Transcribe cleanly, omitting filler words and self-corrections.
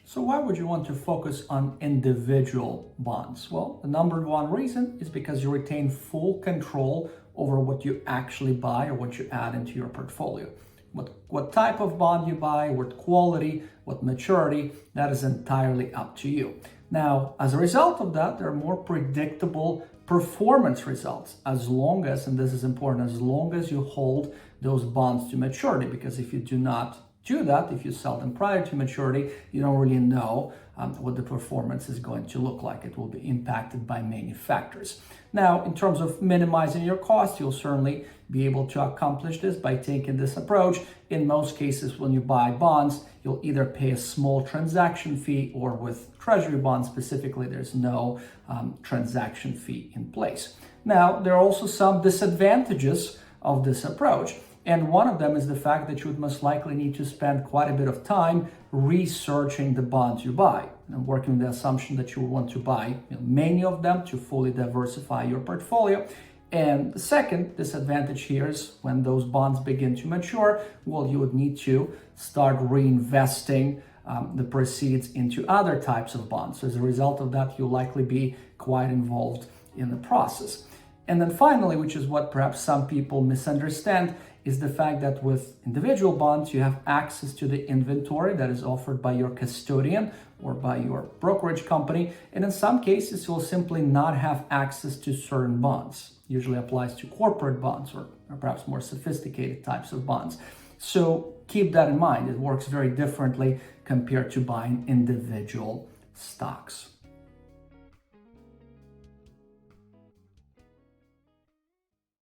So why would you want to focus on individual bonds? Well, the number one reason is because you retain full control over what you actually buy or what you add into your portfolio. What type of bond you buy, what quality, what maturity, that is entirely up to you. Now, as a result of that, there are more predictable performance results as long as, and this is important, as long as you hold those bonds to maturity, because if you do not do that, if you sell them prior to maturity, you don't really know what the performance is going to look like. It will be impacted by many factors. Now, in terms of minimizing your costs, you'll certainly be able to accomplish this by taking this approach. In most cases, when you buy bonds, you'll either pay a small transaction fee, or with treasury bonds specifically, there's no transaction fee in place. Now, there are also some disadvantages of this approach. And one of them is the fact that you would most likely need to spend quite a bit of time researching the bonds you buy, and working with the assumption that you will want to buy many of them to fully diversify your portfolio. And the second disadvantage here is when those bonds begin to mature, well, you would need to start reinvesting the proceeds into other types of bonds. So as a result of that, you'll likely be quite involved in the process. And then finally, which is what perhaps some people misunderstand, is the fact that with individual bonds, you have access to the inventory that is offered by your custodian or by your brokerage company. And in some cases, you'll simply not have access to certain bonds. Usually applies to corporate bonds or perhaps more sophisticated types of bonds. So keep that in mind. It works very differently compared to buying individual stocks.